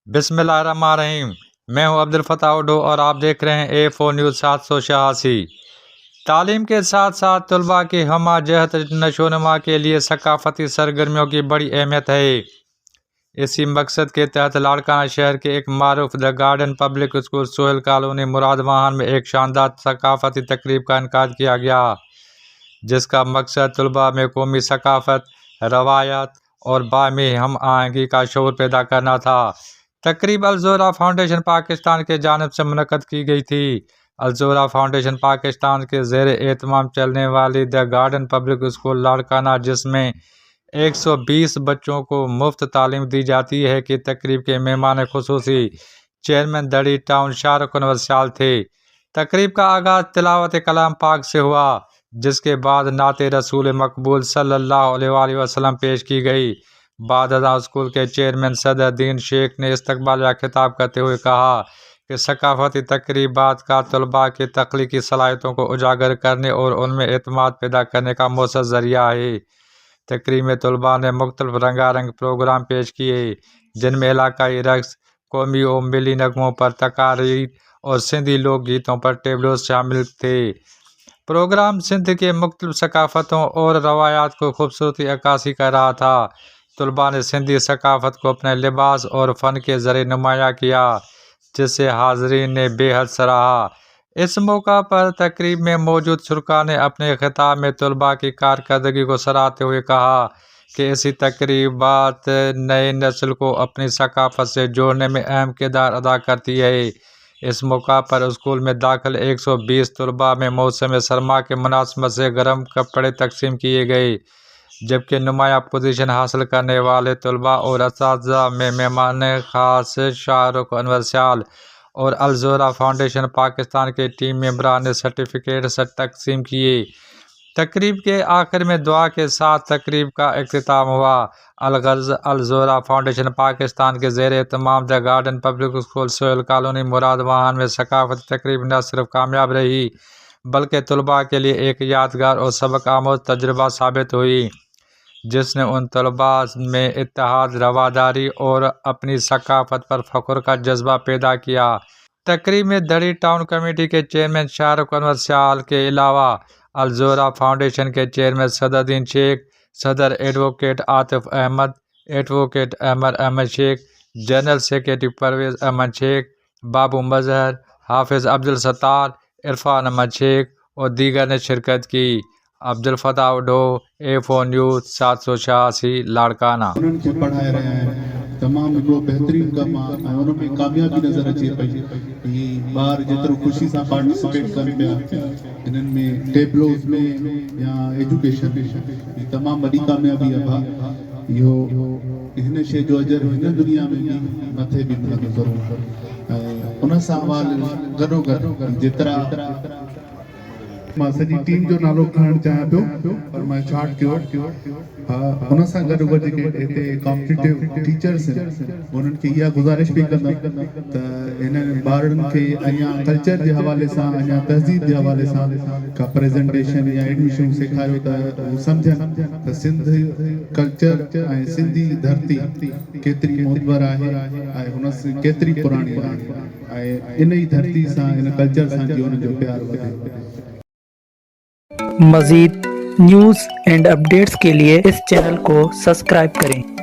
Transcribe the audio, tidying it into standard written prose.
बिस्मिल्लाहिर्रहमानिर्रहीम। मैं हूं अब्दुल फताह उड्डो और आप देख रहे हैं A4 न्यूज़ 786। तालीम के साथ साथ तलबा की हमा जहत नशोनुमा के लिए सकाफती सरगर्मियों की बड़ी अहमियत है। इसी मकसद के तहत लाड़काना शहर के एक मारूफ the Garden Public School Sohail colony Muradwahan में एक शानदार सकाफती तकरीब का इनेकाद किया गया, जिसका मकसद तलबा में कौमी सकाफत, रवायत और बाहमी हम आहंगी का शऊर पैदा करना था। तकरीब अल-ज़ोहरा फाउंडेशन पाकिस्तान के जानिब से मुनक़्क़द की गई थी। अल-ज़ोहरा फाउंडेशन पाकिस्तान के ज़ेर एहतमाम चलने वाली the Garden Public school Larkana, जिसमें 120 बच्चों को मुफ्त तालीम दी जाती है, कि तकरीब के मेहमान खुसूसी चेयरमैन दड़ी टाउन शाहरुख अनवर शाल थे। तकरीब का आगाज़ तिलावत कलाम पाक से हुआ, जिसके बाद नाते रसूल मकबूल सल्लल्लाहु अलैहि वसल्लम पेश की गई। बाद स्कूल के चेयरमैन सदरुद्दीन शेख ने इस्तकबालिया खिताब करते हुए कहा कि सकाफती तकरीबात का तलबा की तख्लीकी सलाहियतों को उजागर करने और उनमें एतमाद पैदा करने का मौसर ज़रिया है। तकरीब में तलबा ने मुख्तलिफ रंगारंग प्रोग्राम पेश किए, जिनमें इलाकाई रक्स, कौमी और मिली नगमों पर तकारीर और सिंधी लोक गीतों पर टेबलों शामिल थे। प्रोग्राम सिंध के मुख्तलिफ सकाफ़तों और रवायात को खूबसूरती अक्कासी कर रहा था। तलबा ने सिंधी सकाफ़त को अपने लिबास और फ़न के ज़रिए नुमाया किया, जिसे हाज़रीन ने बेहद सराहा। इस मौका पर तकरीब में मौजूद शुरका ने अपने खिताब में तलबा की कारकर्दगी को सराहते हुए कहा कि ऐसी तकरीबात नई नस्ल को अपनी सकाफ़त से जोड़ने में अहम किरदार अदा करती है। इस मौका पर स्कूल में दाखिल 120 तलबा में मौसम सरमा के मुनासिबत से गर्म कपड़े तकसीम किए गए, जबकि नुमाया पोजीशन हासिल करने वाले तलबा और असातिज़ा में मेहमान ख़ास शाहरुख अनवर शाल और अल-ज़ोहरा फाउंडेशन पाकिस्तान के टीम मेंबरान ने सर्टिफिकेट तकसीम किए। तकरीब के आखिर में दुआ के साथ तकरीब का इख्तिताम हुआ। अलगर्ज अल-ज़ोहरा फाउंडेशन पाकिस्तान के ज़ेर एहतमाम the Garden Public School Sohail colony Muradwahan में सकाफती तकरीब न सिर्फ कामयाब रही, बल्कि तलबा के लिए एक यादगार और सबक आमोज तजुर्बा साबित हुई, जिसने उन तलबा में इत्तेहाद, रवादारी और अपनी सकाफत पर फ़ख्र का जज्बा पैदा किया। तकरीब में दड़ी टाउन कमेटी के चेयरमैन शाहरुख अनवर शाल के अलावा अल-ज़ोहरा फाउंडेशन के चेयरमैन सदरुद्दीन शेख, सदर advocate Atif Ahmed, advocate Ahmed Sheikh, general secretary Pervez Ahmed Sheikh, Babu Mazhar, Hafiz Abdul Sattar, Irfan Ahmad Sheikh और दीगर ने शिरकत की। Abdul Fatah Uddo, A4 news 786 Larkana. पढ़ाए रहे हैं तमाम हिकिड़ो बेहतरीन कमु आहे ऐं उन में कामयाबी नज़र अचे पई। ही ॿार जेतिरो ख़ुशी सां पार्टिसिपेट कनि पिया इन्हनि में टेबलोज़ में या एजुकेशन में, तमामु वॾी कामयाबी आहे। इहो हिन शइ जो अजर हिन दुनिया में बि मथे बि मिलंदो ज़रूरु। ऐं उन सां गॾोगॾु जेतिरा मां सॼी टीम जो नालो खणणु चाहियां पियो, पर मां शॉर्ट कयो। उन सां गॾोगॾु जेके हिते कॉम्पिटिटिव टीचर्स आहिनि, उन्हनि खे इहा गुज़ारिश बि कंदुमि त हिननि ॿारनि खे अञा कल्चर जे हवाले सां, अञा तहज़ीब जे हवाले सां का प्रेज़ेंटेशन या एडमिशन सेखारियो त हू सम्झनि त सिंध कल्चर ऐं सिंधी धरती केतिरी मोतबर आहे ऐं हुन केतिरी पुराणी आहे ऐं इन ई धरती सां, इन कल्चर सां जीवन जो प्यार वधे। मज़ीद न्यूज़ एंड अपडेट्स के लिए इस चैनल को सब्सक्राइब करें।